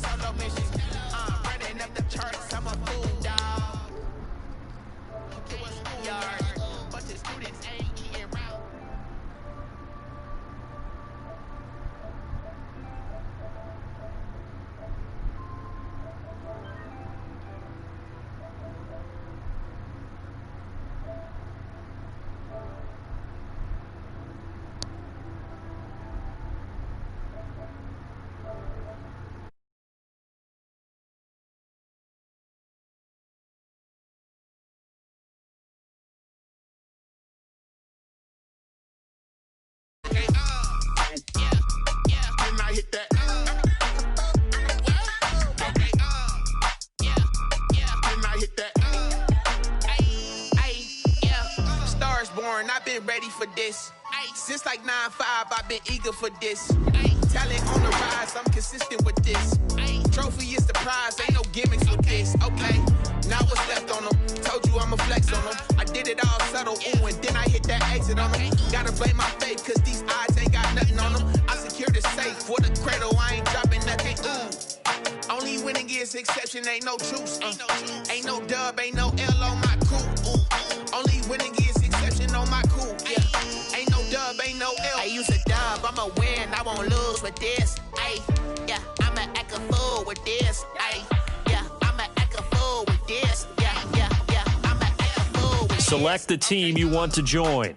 solo mission. Running up the charts, I'm a fool, dog. To a schoolyard, but the students ain't eating round. I've been ready for this. Since like 9-5, I've been eager for this. Talent on the rise, I'm consistent with this. Trophy is the prize, ain't no gimmicks with this. Okay, now what's left on them? Told you I'ma flex on them. I did it all subtle, ooh, and then I hit that exit on them. Gotta blame my faith, cause these odds ain't got nothing on them. I secure the safe for the cradle, I ain't dropping nothing, ooh. Only winning is exception, ain't no truce. Ain't no dub, ain't no L on my crew. Only winning is exception on my crew. Yeah, ain't no dub, ain't no L. I use a dub, I'ma win, I won't lose with this. Ay, yeah, I'ma act a fool with this. Ay, yeah, I'ma act a fool with this. Yeah, yeah, yeah, I'ma act a fool with this. Select the team you want to join.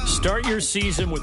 Start your season with...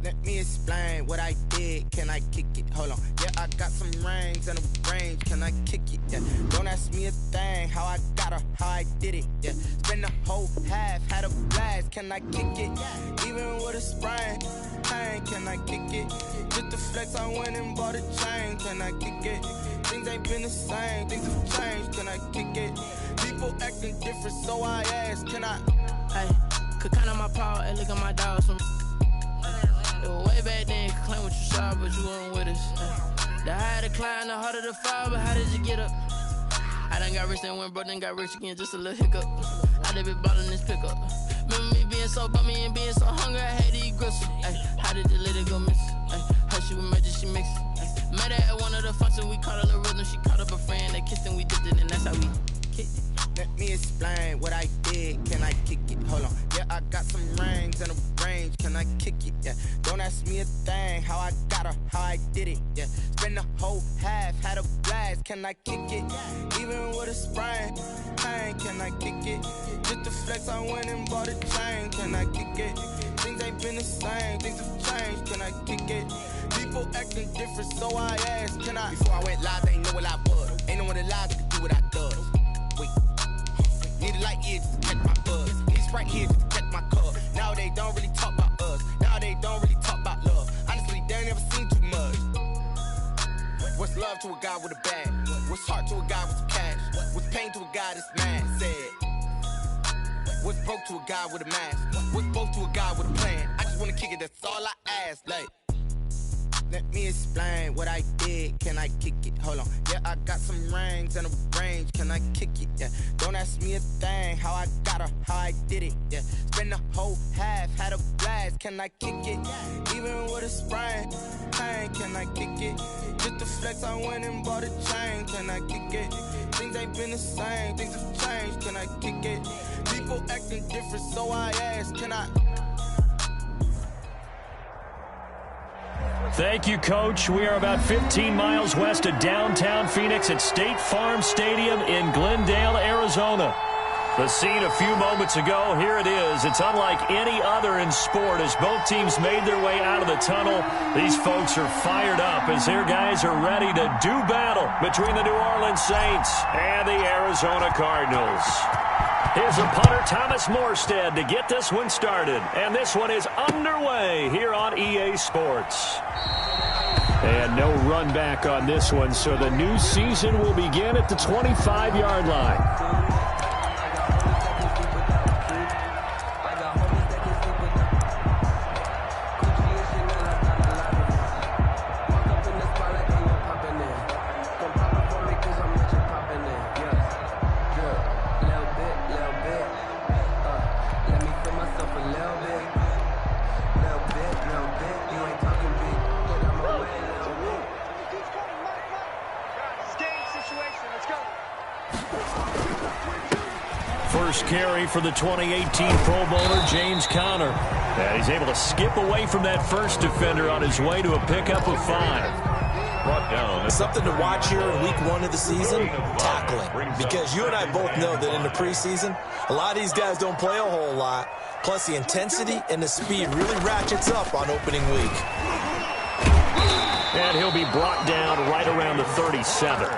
Let me explain what I did. Can I kick it? Hold on. Yeah, I got some rings and a range. Can I kick it? Yeah. Don't ask me a thing. How I got her, how I did it. Yeah. Spend the whole half, had a blast. Can I kick it? Even with a sprain. Pain, can I kick it? Just to flex, I went and bought a chain. Can I kick it? Things ain't been the same. Things have changed. Can I kick it? People acting different, so I ask. Can I? Hey, could count on my power and look at my dogs from. Way back then, claim what you saw, but you weren't with us. The higher the climb, the harder the fall, but how did you get up? I done got rich, then went broke, then got rich again, just a little hiccup. I done been ballin' this pickup. Remember me being so bummy and being so hungry, I had to eat gristle. Ay, how did the lady go miss? Ay, her she was magic, she mixed. Met her at one of the functions, we caught a little rhythm, she caught up a friend, they kissed and we dipped it, and that's how we kicked it. Let me explain what I did. Can I kick it? Hold on. Yeah, I got some rings and a range. Can I kick it? Yeah. Don't ask me a thing. How I got her, how I did it. Yeah. Spend the whole half, had a blast. Can I kick it? Even with a sprain. Pain, can I kick it? Just to flex, I went and bought a chain. Can I kick it? Things ain't been the same. Things have changed. Can I kick it? People acting different, so I asked. Can I? Before I went live, they ain't know what I was. Ain't no one alive that could do what I does. Wait. Need a light here just to catch my buzz. Need Sprite here just to catch my cup. Now they don't really talk about us. Now they don't really talk about love. Honestly, they ain't never seen too much. What's love to a guy with a bag? What's heart to a guy with some cash? What's pain to a guy that's mad? Said. What's broke to a guy with a mask? What's broke to a guy with a plan? I just wanna kick it, that's all I ask. Like, let me explain what I did. Can I kick it? Hold on. Yeah, I got some rings and a range. Can I kick it? Yeah. Don't ask me a thing. How I got her, how I did it. Yeah. Spend the whole half, had a blast. Can I kick it? Even with a sprain. Pain, can I kick it? Just to flex, I went and bought a chain. Can I kick it? Things ain't been the same. Things have changed. Can I kick it? People acting different, so I ask. Can I? Thank you, Coach. We are about 15 miles west of downtown Phoenix at State Farm Stadium in Glendale, Arizona. The scene a few moments ago, here it is. It's unlike any other in sport as both teams made their way out of the tunnel. These folks are fired up as their guys are ready to do battle between the New Orleans Saints and the Arizona Cardinals. Here's a punter, Thomas Morstead, to get this one started. And this one is underway here on EA Sports. And no run back on this one, so the new season will begin at the 25-yard line. First carry for the 2018 Pro Bowler, James Conner. And he's able to skip away from that first defender on his way to a pickup of 5. Brought down. Something to watch here in week 1 of the season, tackling. Because you and I both know that in the preseason, a lot of these guys don't play a whole lot. Plus the intensity and the speed really ratchets up on opening week. And he'll be brought down right around the 37.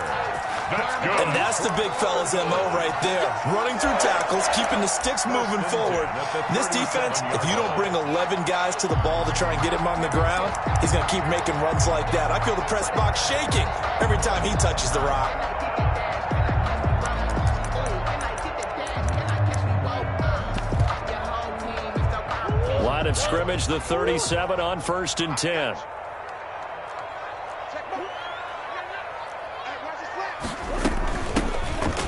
And that's the big fella's MO right there. Running through tackles, keeping the sticks moving forward. This defense, if you don't bring 11 guys to the ball to try and get him on the ground, he's going to keep making runs like that. I feel the press box shaking every time he touches the rock. Line of scrimmage, the 37 on 1st and 10.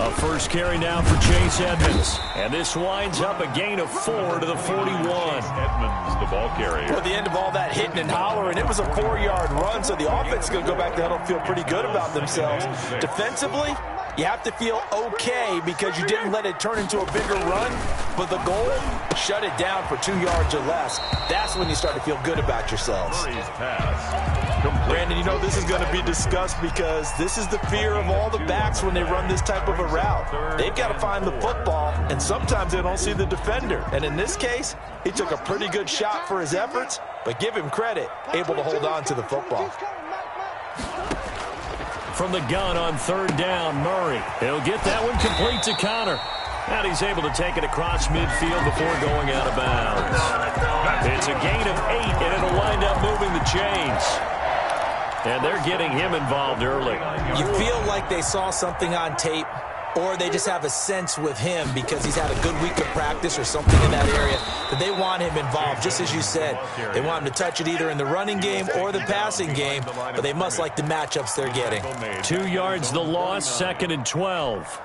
A first carry now for Chase Edmonds. And this winds up a gain of 4 to the 41. Edmonds, the ball carrier. Well, at the end of all that hitting and hollering, it was a 4-yard run, so the offense is going to go back to huddle and feel pretty good about themselves. Defensively, you have to feel okay because you didn't let it turn into a bigger run, but the goal, shut it down for 2 yards or less. That's when you start to feel good about yourselves. Brandon, you know this is going to be discussed because this is the fear of all the backs when they run this type of a route. They've got to find the football, and sometimes they don't see the defender. And in this case, he took a pretty good shot for his efforts, but give him credit, able to hold on to the football. From the gun on 3rd down, Murray. He'll get that one complete to Conner. And he's able to take it across midfield before going out of bounds. It's a gain of 8, and it'll wind up moving the chains. And they're getting him involved early. You feel like they saw something on tape, or they just have a sense with him because he's had a good week of practice or something in that area that they want him involved, just as you said. They want him to touch it either in the running game or the passing game, but they must like the matchups they're getting. 2 yards the loss, 2nd and 12.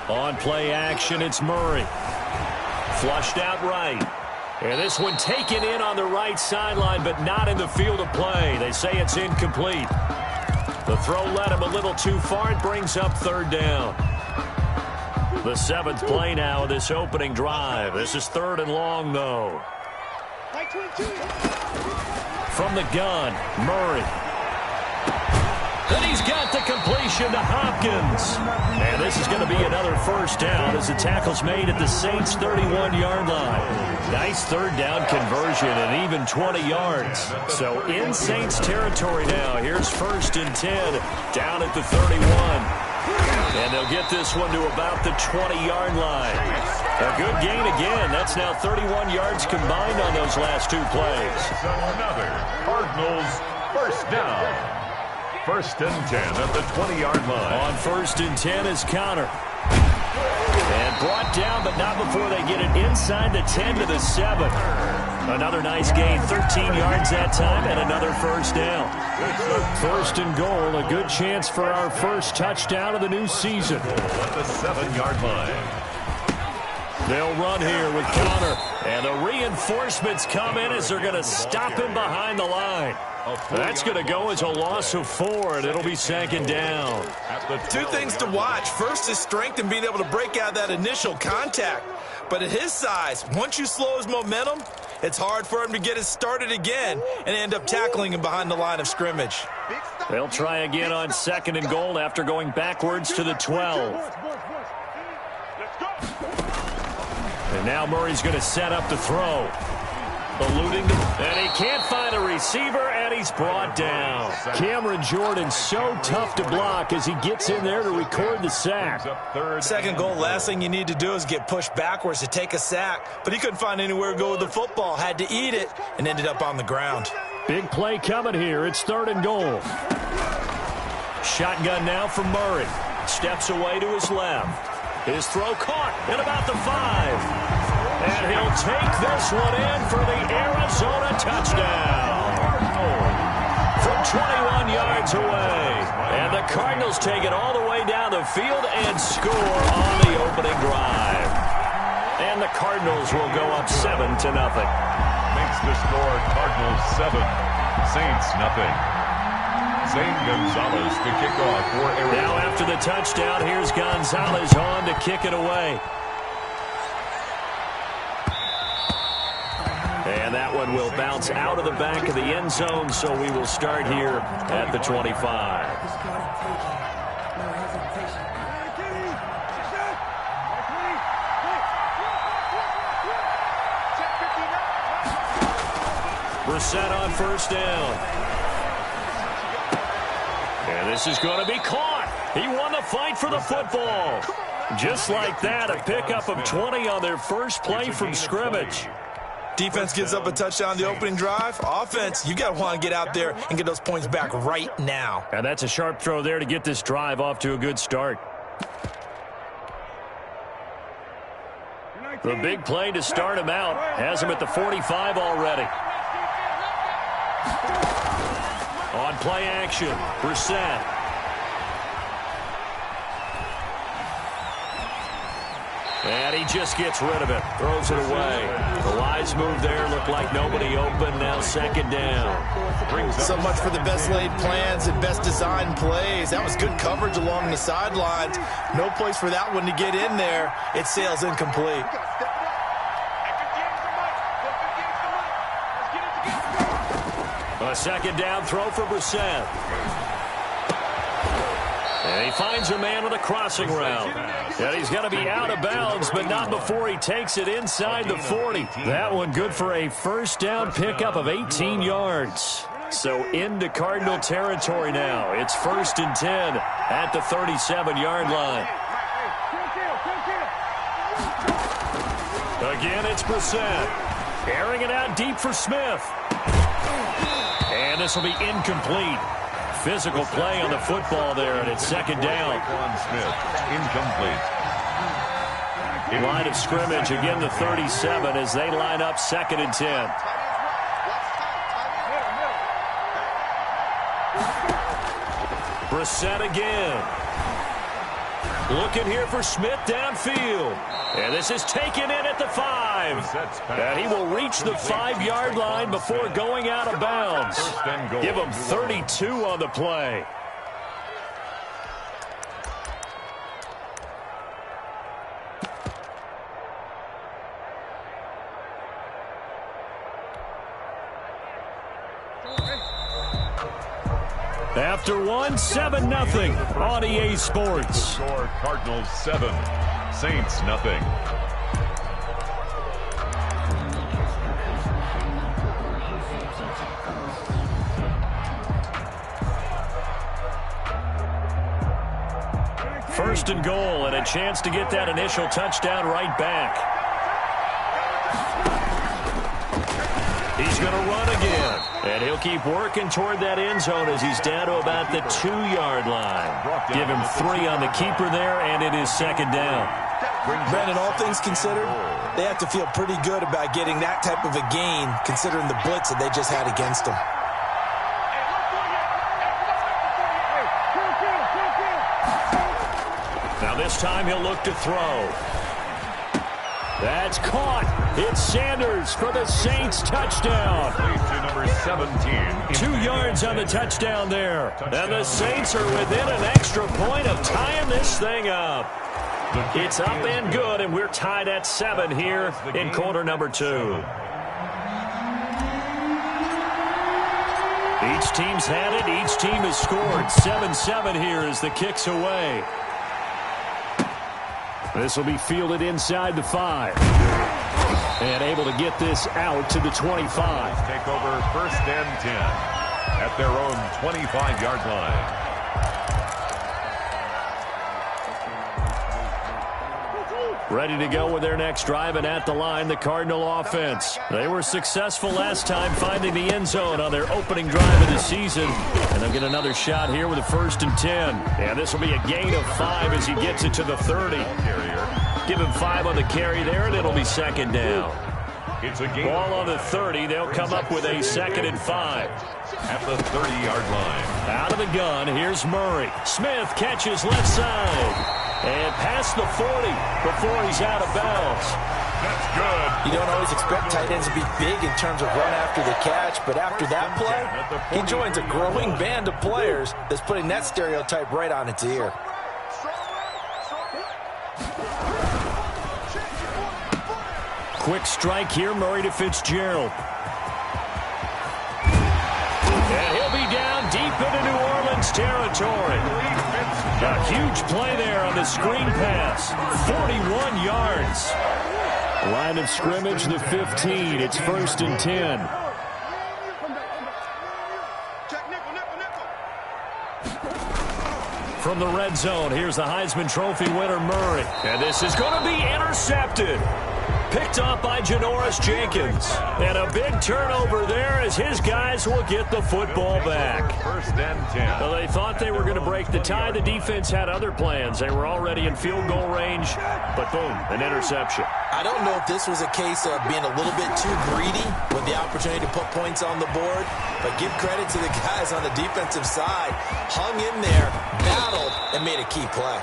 On play action, it's Murray. Flushed out right. And this one taken in on the right sideline, but not in the field of play. They say it's incomplete. The throw led him a little too far. It brings up 3rd down. The 7th play now of this opening drive. This is 3rd and long, though. From the gun, Murray. And he's got the completion to Hopkins. And this is going to be another 1st down as the tackle's made at the Saints' 31-yard line. Nice 3rd down conversion and even 20 yards. So in Saints territory now. Here's 1st and 10 down at the 31. And they'll get this one to about the 20-yard line. A good gain again. That's now 31 yards combined on those last 2 plays. Another Cardinals 1st down. 1st and 10 at the 20-yard line. On 1st and 10 is Conner. And brought down, but not before they get it inside the 10 to the 7. Another nice gain, 13 yards that time, and another 1st down. 1st and goal, a good chance for our first touchdown of the new season. At the 7-yard line. They'll run here with Conner. And the reinforcements come in as they're going to stop him behind the line. That's going to go as a loss of 4, and it'll be 2nd down. 2 things to watch. First is strength and being able to break out that initial contact. But at his size, once you slow his momentum, It's hard for him to get it started again and end up tackling him behind the line of scrimmage. They'll try again on 2nd and goal after going backwards to the 12. And now Murray's going to set up the throw. Eluding them, and he can't find a receiver, and he's brought down. Cameron Jordan so tough to block as he gets in there to record the sack. 2nd goal, last thing you need to do is get pushed backwards to take a sack. But he couldn't find anywhere to go with the football, had to eat it, and ended up on the ground. Big play coming here. It's 3rd and goal. Shotgun now from Murray. Steps away to his left. His throw caught at about the 5. And he'll take this one in for the Arizona touchdown. From 21 yards away. And the Cardinals take it all the way down the field and score on the opening drive. And the Cardinals will go up 7-0. Makes the score Cardinals 7, Saints nothing. Zane Gonzalez to kick off for Arizona. Now after the touchdown, here's Gonzalez on to kick it away. And that one will bounce out of the back of the end zone, so we will start here at the 25. Brissett on 1st down. And this is going to be caught. He won the fight for the football. Just like that, a pickup of 20 on their first play from scrimmage. Defense gives up a touchdown the opening drive. Offense, you got to want to get out there and get those points back right now. And that's a sharp throw there to get this drive off to a good start. The big play to start him out has him at the 45 already. On play action, Brissett. And he just gets rid of it. Throws it away. The wise move there. Looked like nobody open. Now 2nd down. So much for the best laid plans and best designed plays. That was good coverage along the sidelines. No place for that one to get in there. It sails incomplete. A 2nd down throw for Brissett. And he finds a man with a crossing route. And he's going to be out of bounds, but not before he takes it inside the 40. That one good for a 1st down pickup of 18 yards. So into Cardinal territory now. It's 1st and 10 at the 37-yard line. Again, it's Brissett. Airing it out deep for Smith. And this will be incomplete. Physical play on the football there, and it's 2nd down. Smith, incomplete. Line of scrimmage, again the 37 as they line up 2nd and 10. Brissett again. Looking here for Smith downfield. And this is taken in at the 5. And he will reach the 5-yard line before going out of bounds. Give him 32 on the play. After one, 7-0 on EA Sports. Score Cardinals 7, Saints nothing. First and goal, and a chance to get that initial touchdown right back. He's going to run again. And he'll keep working toward that end zone as he's down to about the 2-yard line. Give him 3 on the keeper there, and it is 2nd down. Brandon, all things considered, they have to feel pretty good about getting that type of a gain, considering the blitz that they just had against them. Now this time he'll look to throw. That's caught. It's Sanders for the Saints touchdown. To number 17. 2 yards on the touchdown there. And the Saints are within an extra point of tying this thing up. It's up and good, and we're tied at 7 here in quarter number 2. Each team's had it. Each team has scored. 7-7 here as the kick's away. This will be fielded inside the 5. And able to get this out to the 25. Take over first and 10 at their own 25-yard line. Ready to go with their next drive, and at the line, the Cardinal offense. They were successful last time finding the end zone on their opening drive of the season. And they'll get another shot here with a 1st and 10. And this will be a gain of 5 as he gets it to the 30. Give him 5 on the carry there, and it'll be 2nd down. It's a gain. Ball on the 30. They'll come up with a 2nd and 5. At the 30-yard line. Out of the gun, here's Murray. Smith catches left side. And past the 40 before he's out of bounds. That's good. You don't always expect tight ends to be big in terms of run after the catch, but after that play, he joins a growing band of players that's putting that stereotype right on its ear. Quick strike here, Murray to Fitzgerald. And he'll be down deep into New Orleans territory. A huge play there on the screen pass. 41 yards. Line of scrimmage, the 15. It's 1st and 10. From the red zone, here's the Heisman Trophy winner, Murray. And this is going to be intercepted. Picked up by Janoris Jenkins. And a big turnover there as his guys will get the football back. 1st and 10. Well, they thought they were going to break the tie. The defense had other plans. They were already in field goal range. But boom, an interception. I don't know if this was a case of being a little bit too greedy with the opportunity to put points on the board. But give credit to the guys on the defensive side. Hung in there, battled, and made a key play.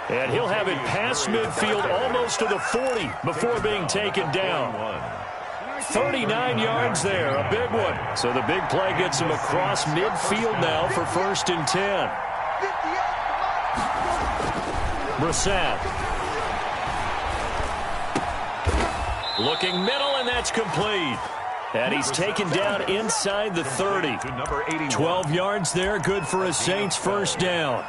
And he'll have it past midfield almost to the 40 before being taken down. 39 yards there, a big one. So the big play gets him across midfield now for 1st and 10. Brissett. Looking middle, and that's complete. And he's taken down inside the 30. 12 yards there, good for a Saints 1st down.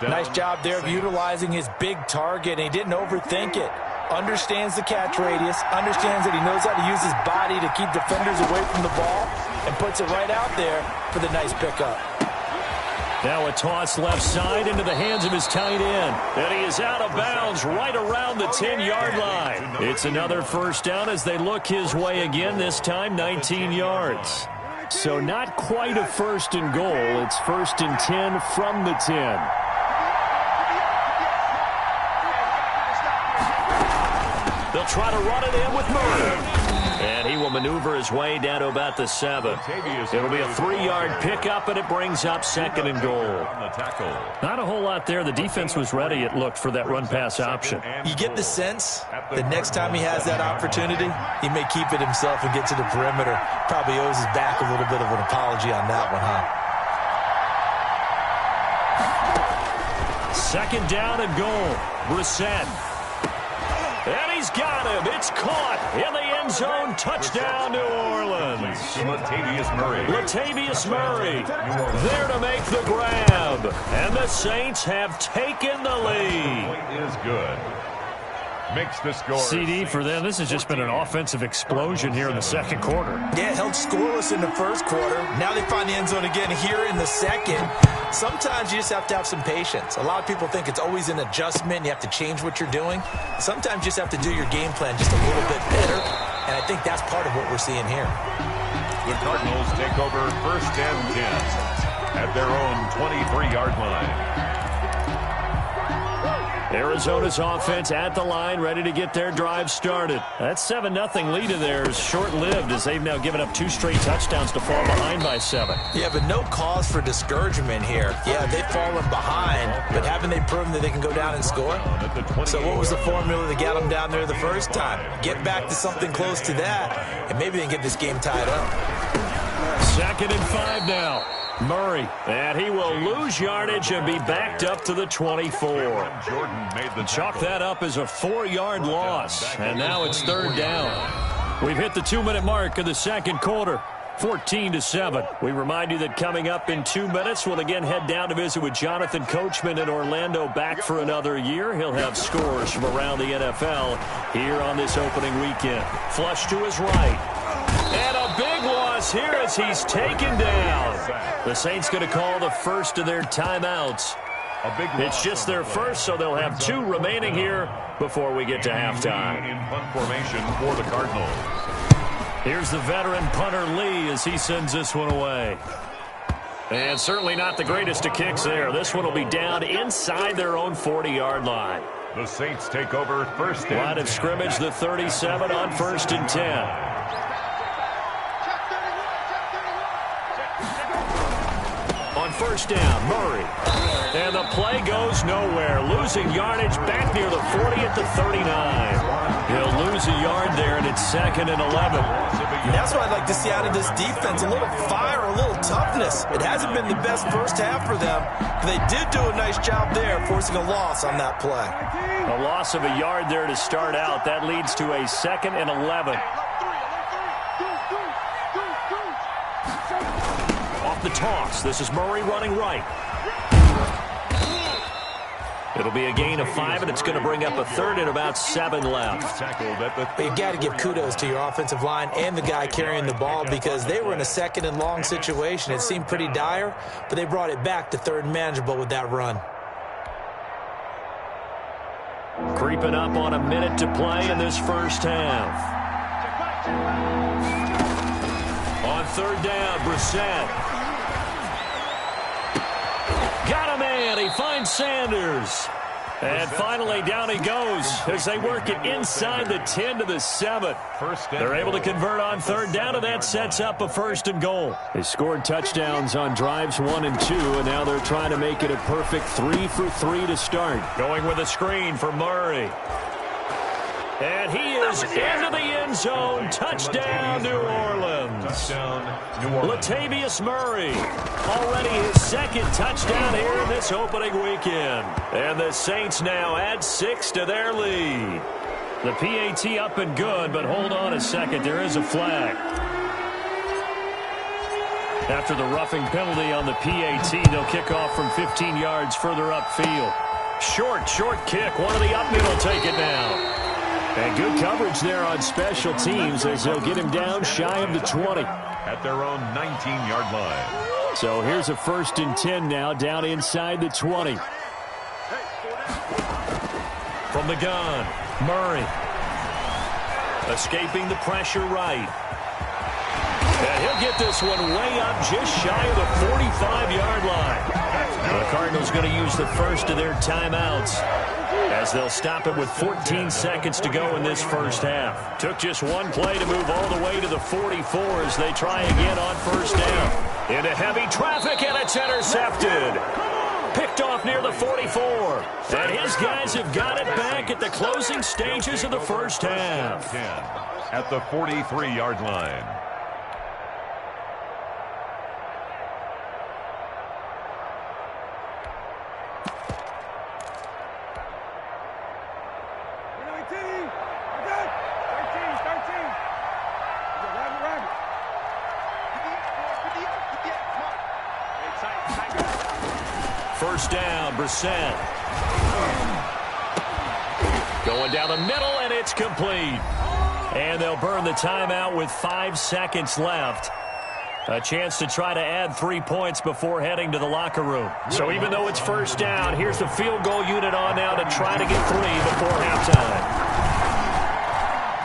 Nice job there of utilizing his big target, and he didn't overthink it. Understands the catch radius, understands that he knows how to use his body to keep defenders away from the ball, and puts it right out there for the nice pickup. Now a toss left side into the hands of his tight end. And he is out of bounds right around the 10-yard line. It's another 1st down as they look his way again, this time 19 yards. So not quite a 1st and goal. It's 1st and 10 from the 10. They'll try to run it in with Murray. And he will maneuver his way down to about the 7. It'll be a 3-yard pickup, and it brings up 2nd and goal. Not a whole lot there. The defense was ready, it looked, for that run-pass option. You get the sense that next time he has that opportunity, he may keep it himself and get to the perimeter. Probably owes his back a little bit of an apology on that one, huh? 2nd down and goal. Brissett. And he's got him. It's caught in the end zone. Touchdown, New Orleans. Latavius Murray. Latavius Murray there to make the grab. And the Saints have taken the lead. Point is good. Makes the score. CD for them. This has just been an offensive explosion here in the 2nd quarter. Yeah, held scoreless in the 1st quarter. Now they find the end zone again here in the 2nd. Sometimes you just have to have some patience. A lot of people think it's always an adjustment. You have to change what you're doing. Sometimes you just have to do your game plan just a little bit better. And I think that's part of what we're seeing here. The Cardinals take over 1st and 10 at their own 23-yard line. Arizona's offense at the line, ready to get their drive started. That 7-0 lead of theirs short-lived as they've now given up 2 straight touchdowns to fall behind by 7. Yeah, but no cause for discouragement here. Yeah, they've fallen behind, but haven't they proven that they can go down and score? So what was the formula that got them down there the first time? Get back to something close to that, and maybe they can get this game tied up. 2nd and 5 now. Murray, and he will lose yardage and be backed up to the 24. Jordan made the Chalk that up as a 4-yard loss, and now it's 3rd down. We've hit the 2-minute mark of the 2nd quarter. 14-7. We remind you that coming up in 2 minutes, we'll again head down to visit with Jonathan Coachman in Orlando, back for another year. He'll have scores from around the NFL here on this opening weekend. Flush to his right. And a big loss here as he's taken down. The Saints going to call the first of their timeouts. It's just their first, so they'll have 2 remaining here before we get to halftime. In punt formation for the Cardinals. Here's the veteran punter Lee as he sends this one away. And certainly not the greatest of kicks there. This one will be down inside their own 40-yard line. The Saints take over first and Line of scrimmage, the 37 on 1st and 10. On first down, Murray. And the play goes nowhere. Losing yardage back near the 40 at the 39. He'll lose a yard there, and it's 2nd and 11. That's what I'd like to see out of this defense. A little fire, a little toughness. It hasn't been the best first half for them, but they did do a nice job there, forcing a loss on that play. A loss of a yard there to start out. That leads to a 2nd and 11. Off the toss. This is Murray running right. It'll be a gain of 5, and it's going to bring up a 3rd and about 7 left. You got to give kudos to your offensive line and the guy carrying the ball, because they were in a 2nd and long situation. It seemed pretty dire, but they brought it back to 3rd and manageable with that run. Creeping up on a minute to play in this first half. On 3rd down, Brissett. Got a man. He finds Sanders. And finally, down he goes as they work it inside the 10 to the 7. They're able to convert on 3rd down, and that sets up a 1st and goal. They scored touchdowns on drives 1 and 2, and now they're trying to make it a perfect 3 for 3 to start. Going with a screen for Murray. And he is into the end zone. Touchdown, New Orleans. Latavius Murray. Already his 2nd touchdown here in this opening weekend. And the Saints now add 6 to their lead. The PAT up and good, but hold on a second. There is a flag. After the roughing penalty on the PAT, they'll kick off from 15 yards further upfield. Short kick. One of the up middle take it now. And good coverage there on special teams as they'll get him down shy of the 20. At their own 19-yard line. So here's a 1st and 10 now, down inside the 20. From the gun, Murray. Escaping the pressure right. And he'll get this one way up just shy of the 45-yard line. The Cardinals going to use the first of their timeouts, as they'll stop it with 14 seconds to go in this first half. Took just one play to move all the way to the 44 as they try again on 1st down. Into heavy traffic, and it's intercepted. Picked off near the 44. And his guys have got it back at the closing stages of the first half. At the 43-yard line. First down, Brissett. Going down the middle, and it's complete. And they'll burn the timeout with 5 seconds left. A chance to try to add 3 points before heading to the locker room. So even though it's first down, here's the field goal unit on now to try to get 3 before halftime.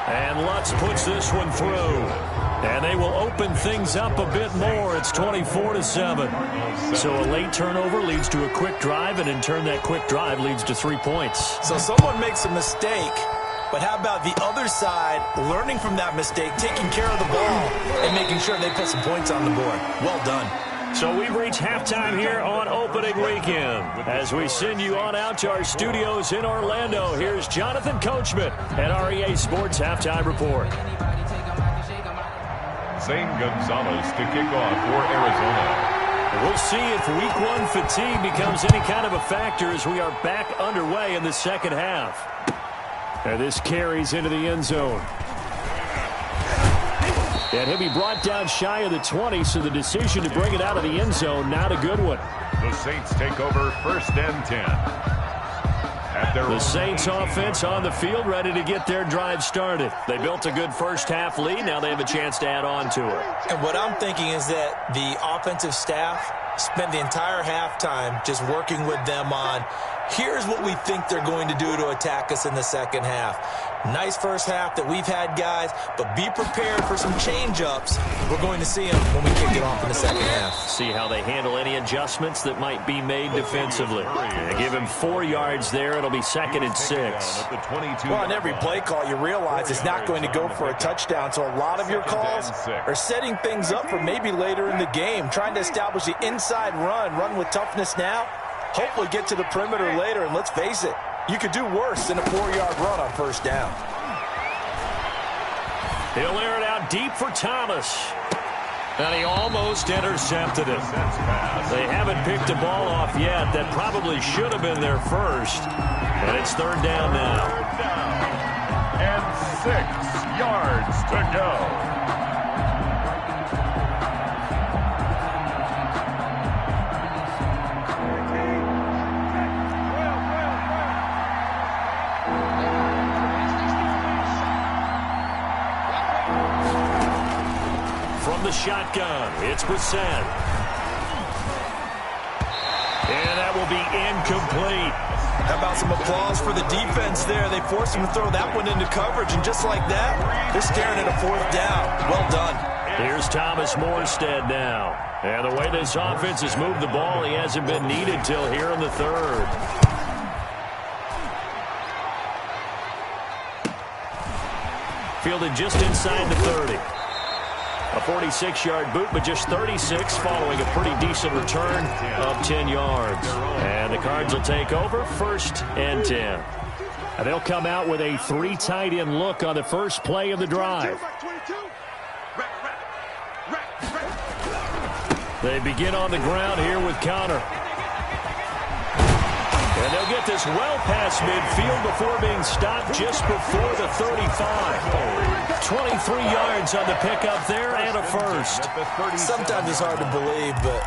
And Lutz puts this one through. And they will open things up a bit more. It's 24-7. So a late turnover leads to a quick drive, and in turn that quick drive leads to 3 points. So someone makes a mistake, but how about the other side learning from that mistake, taking care of the ball, and making sure they put some points on the board? Well done. So we've reached halftime here on opening weekend. As we send you on out to our studios in Orlando, here's Jonathan Coachman at REA Sports Halftime Report. Zane Gonzalez to kick off for Arizona. We'll see if week 1 fatigue becomes any kind of a factor as we are back underway in the second half. And this carries into the end zone. And he'll be brought down shy of the 20, so the decision to bring it out of the end zone, not a good one. The Saints take over 1st and 10. The Saints offense on the field, ready to get their drive started. They built a good first-half lead. Now they have a chance to add on to it. And what I'm thinking is that the offensive staff spent the entire halftime just working with them on, here's what we think they're going to do to attack us in the second half. Nice first half that we've had, guys, but be prepared for some change-ups. We're going to see them when we kick it off in the second half. See how they handle any adjustments that might be made defensively. They give him 4 yards there. It'll be 2nd and 6. Well, on every play call, you realize it's not going to go for a touchdown, so a lot of your calls are setting things up for maybe later in the game, trying to establish the inside run with toughness now, hopefully get to the perimeter later, and let's face it, you could do worse than a 4-yard run on first down. He'll air it out deep for Thomas. And he almost intercepted it. They haven't picked a ball off yet. That probably should have been their first. And it's 3rd down now. 3rd down and 6 yards to go. From the shotgun, it's Brissett. And that will be incomplete. How about some applause for the defense there? They forced him to throw that one into coverage, and just like that, they're staring at a 4th down. Well done. Here's Thomas Morstead now. And the way this offense has moved the ball, he hasn't been needed till here in the 3rd. Fielded just inside the 30. A 46-yard boot, but just 36 following a pretty decent return of 10 yards. And the Cards will take over 1st and 10. And they'll come out with a 3 tight end look on the first play of the drive. They begin on the ground here with Connor. And they'll get this well past midfield before being stopped just before the 35. 23 yards on the pickup there and a first. Sometimes it's hard to believe, but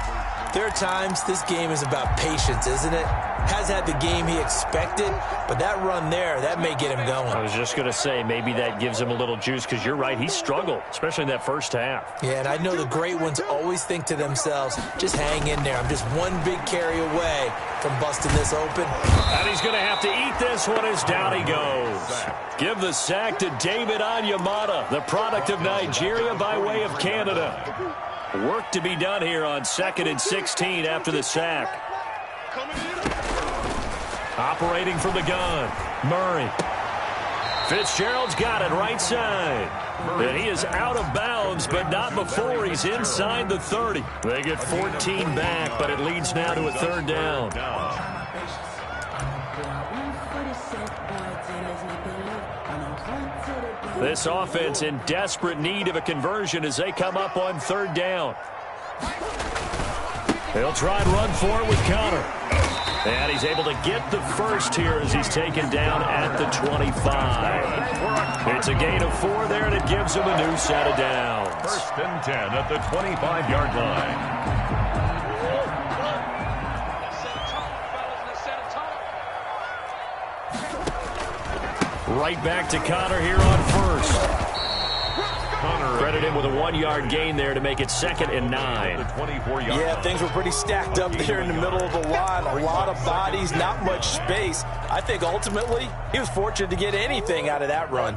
there are times this game is about patience, isn't it? Has had the game he expected, but that run there, that may get him going. I was just going to say, maybe that gives him a little juice, because you're right, he struggled, especially in that first half. Yeah, and I know the great ones always think to themselves, just hang in there. I'm just one big carry away from busting this open. And he's going to have to eat this one as down he goes. Give the sack to David Onyemata, the product of Nigeria by way of Canada. Work to be done here on 2nd and 16 after the sack. Operating from the gun, Murray. Fitzgerald's got it right side. And he is out of bounds, but not before he's inside the 30. They get 14 back, but it leads now to a 3rd down. This offense in desperate need of a conversion as they come up on 3rd down. He'll try and run for it with Connor. And he's able to get the first here as he's taken down at the 25. It's a gain of 4 there, and it gives him a new set of downs. 1st and 10 at the 25-yard line. Right back to Connor here on 1st. Credit him with a 1-yard gain there to make it 2nd and 9. Yeah, things were pretty stacked up there in the middle of the line. A lot of bodies, not much space. I think ultimately he was fortunate to get anything out of that run.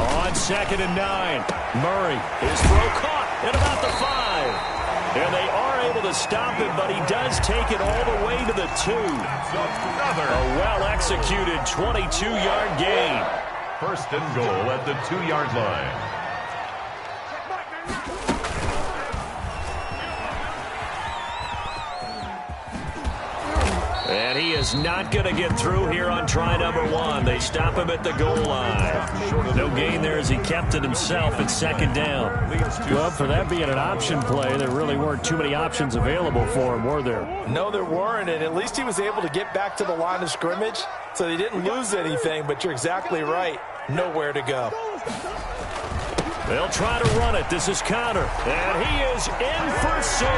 On 2nd and 9, Murray, his throw caught at about the 5. And they are able to stop him, but he does take it all the way to the 2. A well-executed 22-yard gain. 1st and goal at the 2-yard line. And And he is not going to get through here on try number 1. They stop him at the goal line. No gain there as he kept it himself at second down. Well, for that being an option play, there really weren't too many options available for him, were there? No, there weren't, and at least he was able to get back to the line of scrimmage, so they didn't lose anything, but you're exactly right. Nowhere to go. They'll try to run it. This is Connor. And he is in for 6.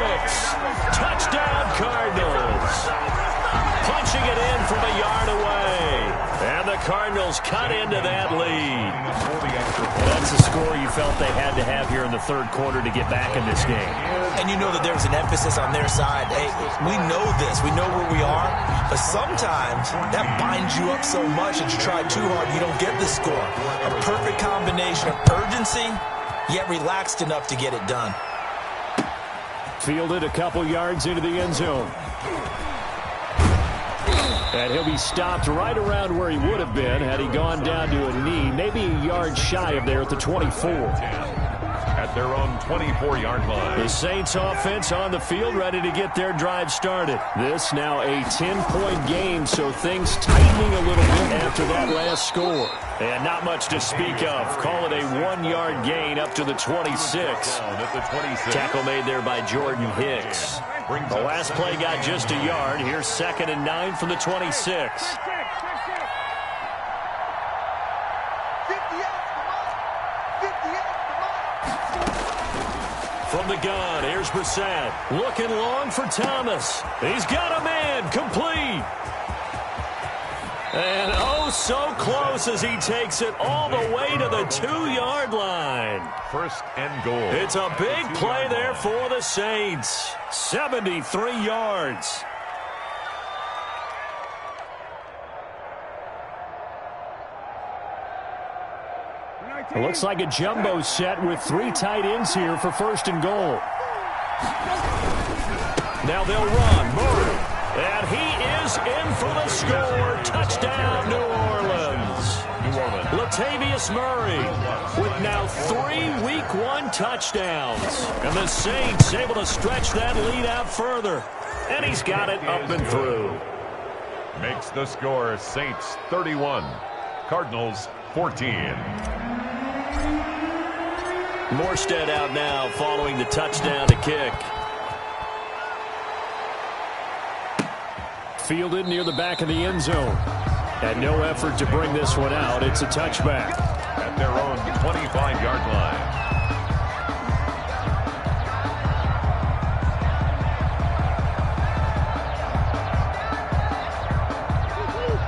Touchdown, Cardinals. Punching it in from a yard away. And the Cardinals cut into that lead. That's the score you felt they had to have here in the third quarter to get back in this game. And you know that there's an emphasis on their side. Hey, we know this. We know where we are. But sometimes that binds you up so much that you try too hard, you don't get the score. A perfect combination of urgency, yet relaxed enough to get it done. Fielded a couple yards into the end zone. And he'll be stopped right around where he would have been had he gone down to a knee, maybe a yard shy of there at the 24. At their own 24-yard line. The Saints offense on the field ready to get their drive started. This now a 10-point game, so things tightening a little bit after that last score. And not much to speak of. Call it a 1-yard gain up to the 26. Tackle made there by Jordan Hicks. The last play got just a yard. Here's 2nd and 9 from the 26. From the gun, here's Brissett. Looking long for Thomas. He's got a man. Complete. And oh, so close as he takes it all the way to the 2-yard line. 1st and goal. It's a big play there for the Saints. 73 yards. It looks like a jumbo set with 3 tight ends here for 1st and goal. Now they'll run. Murray. And he is in for the score. Touchdown, New Orleans. Latavius Murray with now 3 Week 1 touchdowns. And the Saints able to stretch that lead out further. And he's got it up and through. Makes the score Saints 31, Cardinals 14. Morstead out now following the touchdown to kick. Fielded near the back of the end zone. And no effort to bring this one out. It's a touchback. At their own 25-yard line.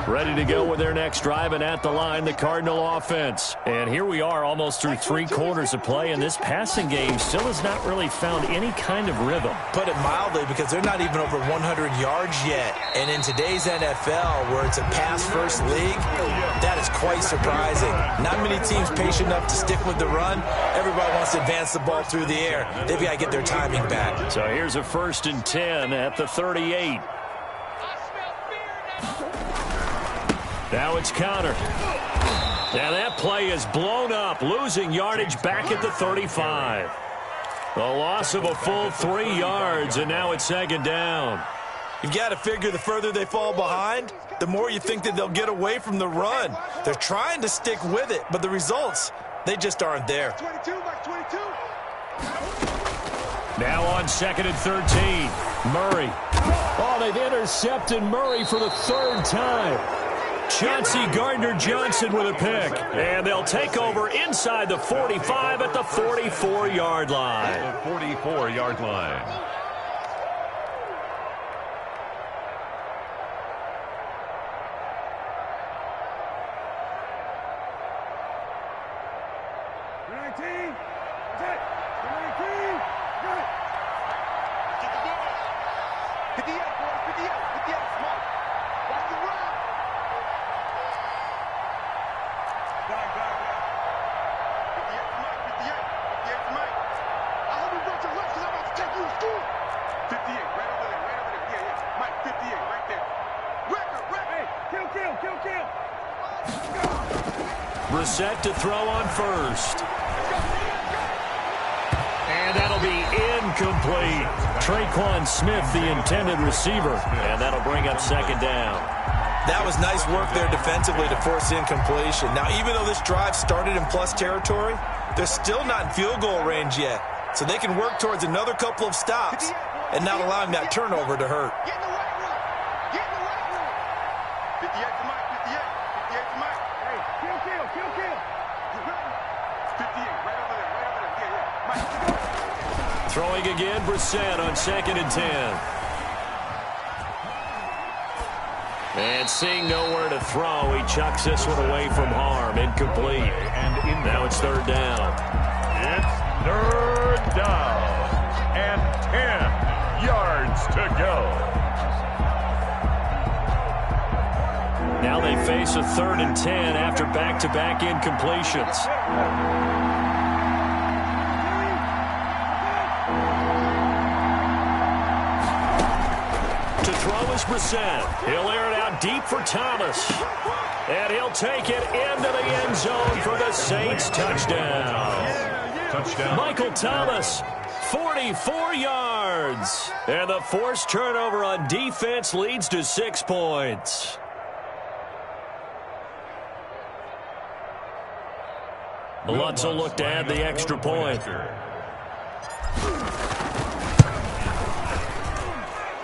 Ready to go with their next drive, and at the line, the Cardinal offense. And here we are almost through 3 quarters of play, and this passing game still has not really found any kind of rhythm. Put it mildly, because they're not even over 100 yards yet. And in today's NFL, where it's a pass-first league, that is quite surprising. Not many teams patient enough to stick with the run. Everybody wants to advance the ball through the air. They've got to get their timing back. So here's a 1st and 10 at the 38. Now it's Connor. Now that play is blown up, losing yardage back at the 35. The loss of a full 3 yards, and now it's 2nd down. You've got to figure the further they fall behind, the more you think that they'll get away from the run. They're trying to stick with it, but the results, they just aren't there. Now on 2nd and 13, Murray. Oh, they've intercepted Murray for the 3rd time. Chauncey Gardner-Johnson with a pick. And they'll take over inside the 45 at the 44-yard line. At the 44-yard line. Brissett to throw on 1st. And that'll be Incomplete. Traquan Smith, the intended receiver, and that'll bring up second down. That was nice work there defensively to force incompletion. Now, even though this drive started in plus territory, they're still not in field goal range yet. So they can work towards another couple of stops and not allowing that turnover to hurt. Get in the right room. Get in the right room. 58 to Mike. 58 to Mike. Hey, kill. 58, right over there. Yeah. Mike. Throwing again, Brissett on 2nd and 10. And seeing nowhere to throw, he chucks this one away from harm. Incomplete. And now it's 3rd down. It's 3rd down. And 10 yards to go. Now they face a 3rd and 10 after back-to-back incompletions. To throw is Brissett. He'll air it out deep for Thomas. And he'll take it into the end zone for the Saints touchdown. Touchdown. Michael Thomas, 44 yards. And the forced turnover on defense leads to 6 points. Lutz will look to add the extra point.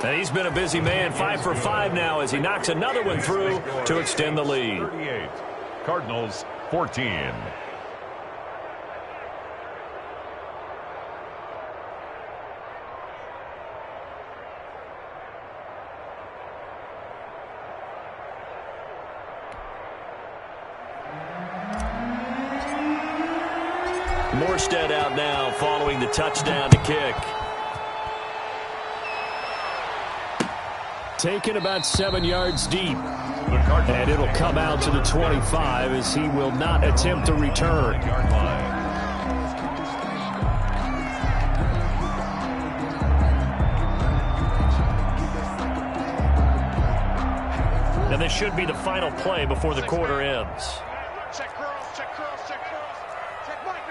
And he's been a busy man, 5 for 5 now as he knocks another one through to extend the lead. 38. Cardinals 14. Morstead out now following the touchdown to kick. Taken about 7 yards deep. And it'll come out to the 25 as he will not attempt to return. And this should be the final play before the quarter ends. Check curls. Check Mike.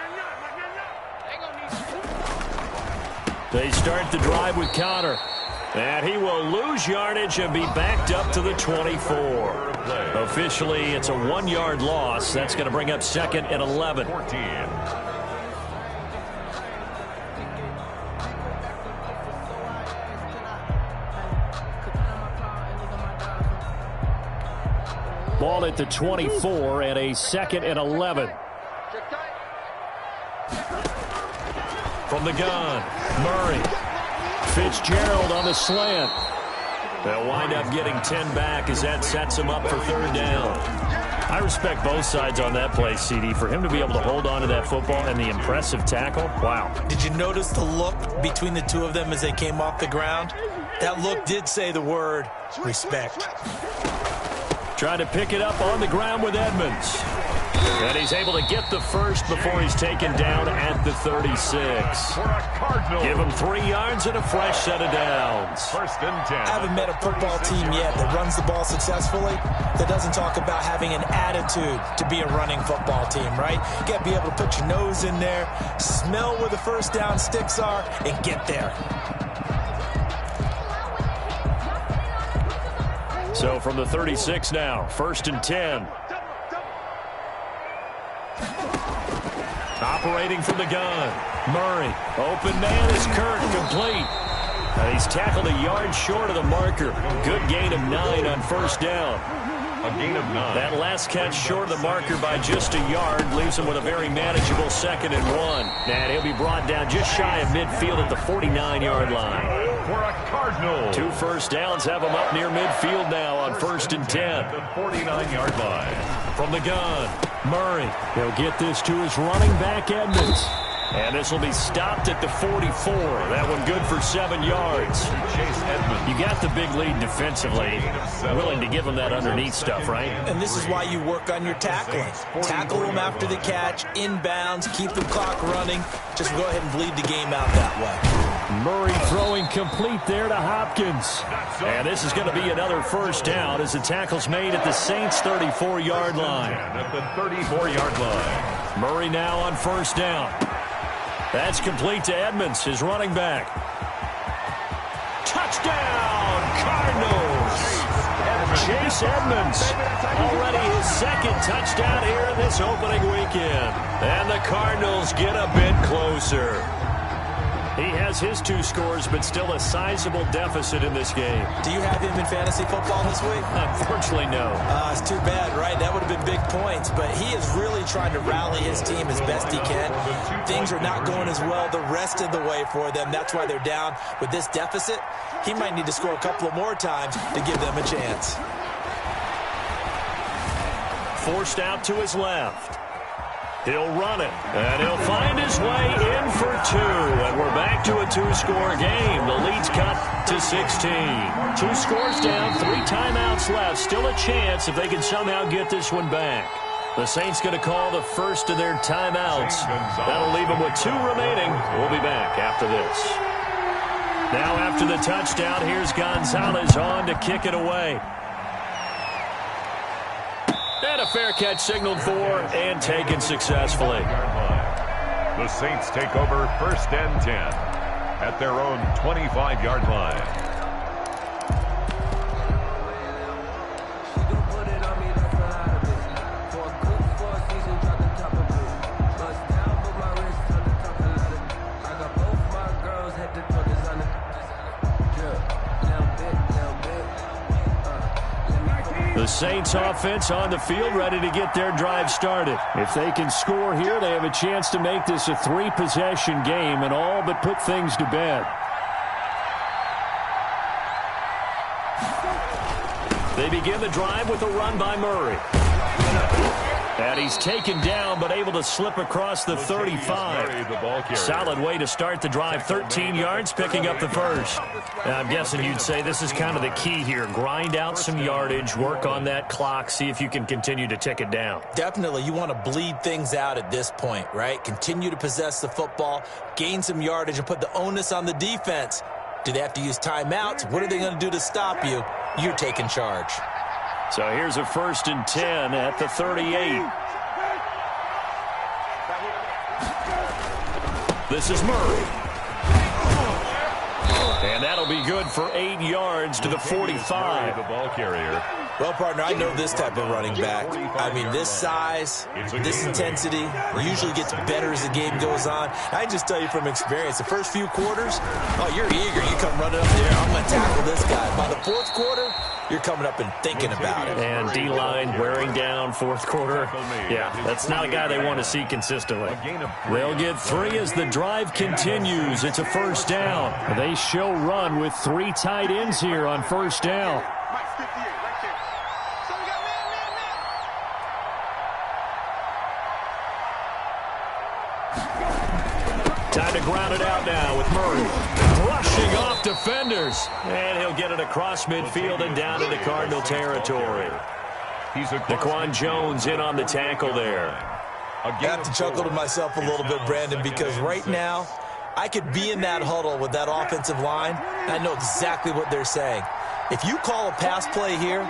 They start the drive with Connor. And he will lose yardage and be backed up to the 24. Officially, it's a 1-yard loss. That's going to bring up 2nd and 11. 14. Ball at the 24 and a 2nd and 11. From the gun, Murray. Fitzgerald on the slant. They'll wind up getting 10 back as that sets him up for 3rd down. I respect both sides on that play, CD. For him to be able to hold on to that football and the impressive tackle, wow. Did you notice the look between the two of them as they came off the ground? That look did say the word respect. Trying to pick it up on the ground with Edmonds. And he's able to get the first before he's taken down at the 36. Give him 3 yards and a fresh set of downs. 1st and 10. I haven't met a football team yet that runs the ball successfully that doesn't talk about having an attitude to be a running football team, right? You got to be able to put your nose in there, smell where the first down sticks are, and get there. So from the 36 now, 1st and 10. Operating from the gun. Murray. Open man is Kirk, complete. He's tackled a yard short of the marker. Good gain of 9 on 1st down. A gain of 9. That last catch short of the marker by just a yard leaves him with a very manageable 2nd and 1. And he'll be brought down just shy of midfield at the 49-yard line. For a Cardinal. 2 first downs have him up near midfield now on 1st and 10. The 49-yard line. From the gun, Murray. He'll get this to his running back, Edmonds. And this will be stopped at the 44. That one good for 7 yards. Chase Edmonds. You got the big lead defensively. Willing to give him that underneath stuff, right? And this is why you work on your tackling. Tackle them after the catch, inbounds, keep the clock running. Just go ahead and bleed the game out that way. Murray throwing complete there to Hopkins. And this is going to be another first down as the tackle's made at the Saints' 34-yard line. At the 34-yard line. Murray now on 1st down. That's complete to Edmonds, his running back. Touchdown, Cardinals! Chase Edmonds, already his second touchdown here in this opening weekend. And the Cardinals get a bit closer. He has his 2 scores, but still a sizable deficit in this game. Do you have him in fantasy football this week? Unfortunately, no. It's too bad, right? That would have been big points, but he is really trying to rally his team as best he can. Things are not going as well the rest of the way for them. That's why they're down with this deficit. He might need to score a couple of more times to give them a chance. Forced out to his left. He'll run it, and he'll find his way in for 2. And we're back to a 2-score game. The lead's cut to 16. 2 scores down, 3 timeouts left. Still a chance if they can somehow get this one back. The Saints going to call the first of their timeouts. That'll leave them with 2 remaining. We'll be back after this. Now after the touchdown, here's Gonzalez on to kick it away. And a fair catch signaled for and taken successfully. The Saints take over 1st and 10 at their own 25-yard line. The Saints offense on the field ready to get their drive started. If they can score here, they have a chance to make this a 3-possession game and all but put things to bed. They begin the drive with a run by Murray. And he's taken down but able to slip across the 35. Solid way to start the drive. 13 yards, picking up the first. Now, I'm guessing you'd say this is kind of the key here. Grind out some yardage, work on that clock, see if you can continue to tick it down. Definitely. You want to bleed things out at this point, right? Continue to possess the football, gain some yardage, and put the onus on the defense. Do they have to use timeouts? What are they going to do to stop you? You're taking charge. So here's a 1st and 10 at the 38. This is Murray. And that'll be good for 8 yards to the 45. The ball carrier. Well, partner, I know this type of running back. I mean, this size, this intensity usually gets better as the game goes on. I just tell you from experience, the first few quarters, oh, you're eager. You come running up there, I'm going to tackle this guy. By the 4th quarter, you're coming up and thinking about it. And D-line wearing down 4th quarter. Yeah, that's not a guy they want to see consistently. They'll get 3 as the drive continues. It's a 1st down. They show run with 3 tight ends here on 1st down. Time to ground it out now with Murray. Brushing off defenders. And he'll get it across midfield and down into Cardinal territory. Daquan Jones in on the tackle there. I have to chuckle to myself a little bit, Brandon, because right now, I could be in that huddle with that offensive line, and I know exactly what they're saying. If you call a pass play here,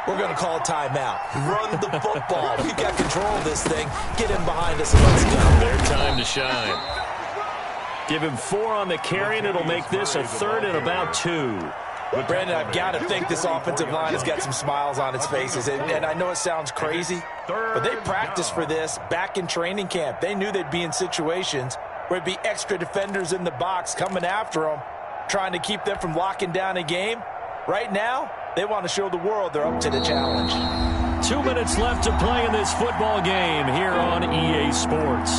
we're going to call a timeout. Run the football. We've got control of this thing. Get in behind us and let's go. Their time to shine. Give him 4 on the carry, and it'll make this a 3rd and about 2. But, Brandon, I've got to think this offensive line has got some smiles on its faces. And I know it sounds crazy, but they practiced for this back in training camp. They knew they'd be in situations where it'd be extra defenders in the box coming after them, trying to keep them from locking down a game. Right now, they want to show the world they're up to the challenge. 2 minutes left to play in this football game here on EA Sports.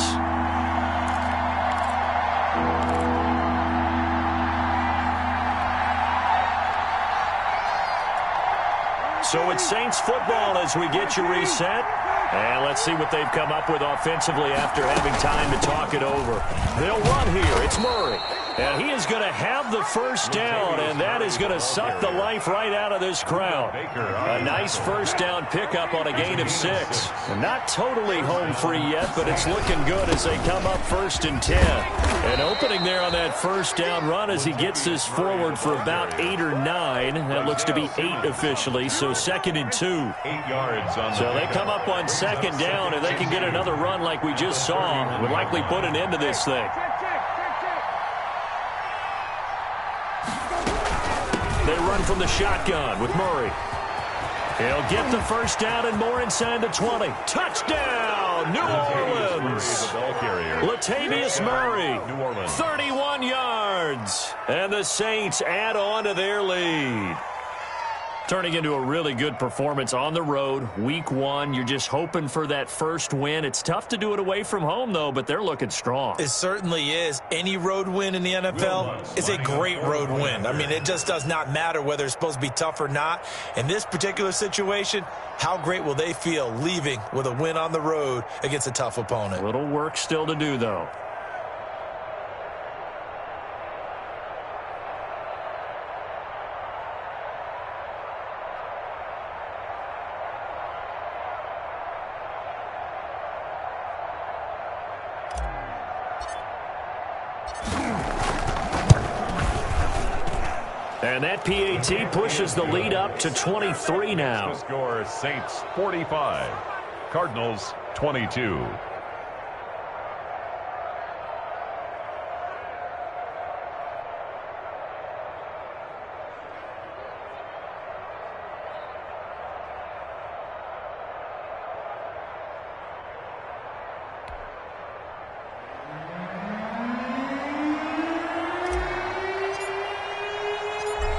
So it's Saints football as we get you reset. And let's see what they've come up with offensively after having time to talk it over. They'll run here. It's Murray. And he is going to have the 1st down, and that is going to suck the life right out of this crowd. A nice 1st down pickup on a gain of 6. And not totally home free yet, but it's looking good as they come up 1st and 10. And opening there on that 1st down run as he gets this forward for about 8 or 9. That looks to be 8 officially, so 2nd and 2. 8 yards on So they come up on 2nd down, and they can get another run like we just saw. Would likely put an end to this thing. They run from the shotgun with Murray. He'll get the first down and more inside the 20. Touchdown, New Orleans. Latavius Murray, 31 yards. And the Saints add on to their lead. Turning into a really good performance on the road, week 1. You're just hoping for that first win. It's tough to do it away from home, though, but they're looking strong. It certainly is. Any road win in the NFL is a great road win. I mean, it just does not matter whether it's supposed to be tough or not. In this particular situation, how great will they feel leaving with a win on the road against a tough opponent? A little work still to do, though. And that PAT pushes the lead up to 23 now. The score, Saints 45, Cardinals 22.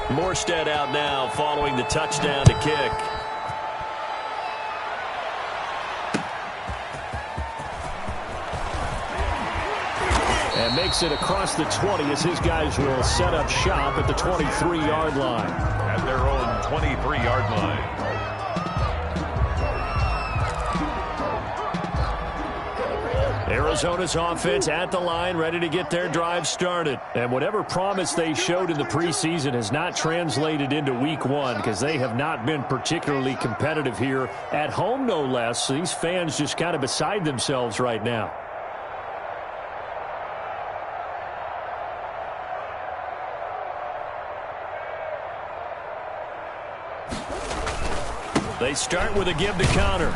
Morstead out now following the touchdown to kick. And makes it across the 20 as his guys will set up shop at the 23-yard line. At their own 23-yard line. Arizona's offense at the line, ready to get their drive started. And whatever promise they showed in the preseason has not translated into week 1 because they have not been particularly competitive here at home, no less. These fans just kind of beside themselves right now. They start with a give to Connor.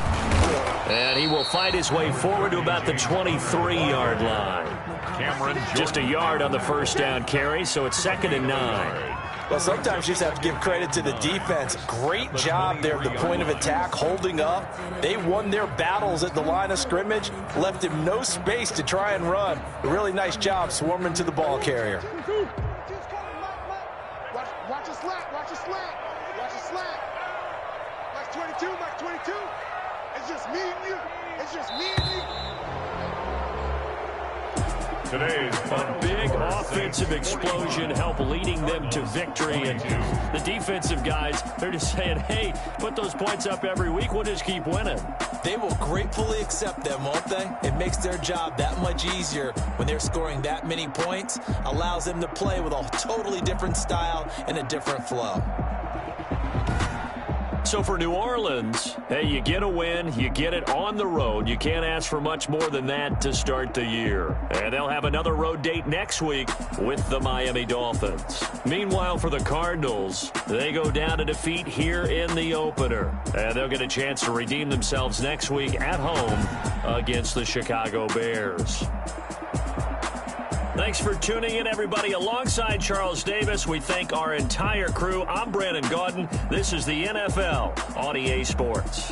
And he will fight his way forward to about the 23-yard line. Just a yard on the first down carry, so it's 2nd and 9. Well, sometimes you just have to give credit to the defense. Great job there at the point of attack, holding up. They won their battles at the line of scrimmage, left him no space to try and run. A really nice job swarming to the ball carrier. Watch a slant, watch a slant, watch a slant. Max 22, Max 22. It's just me and you. It's just me and you. Today's a big offensive explosion help leading them to victory. And the defensive guys, they're just saying, hey, put those points up every week. We'll just keep winning. They will gratefully accept them, won't they? It makes their job that much easier when they're scoring that many points. Allows them to play with a totally different style and a different flow. So for New Orleans, hey, you get a win, you get it on the road. You can't ask for much more than that to start the year. And they'll have another road date next week with the Miami Dolphins. Meanwhile, for the Cardinals, they go down to defeat here in the opener. And they'll get a chance to redeem themselves next week at home against the Chicago Bears. Thanks for tuning in, everybody. Alongside Charles Davis, we thank our entire crew. I'm Brandon Gaudin. This is the NFL on EA Sports.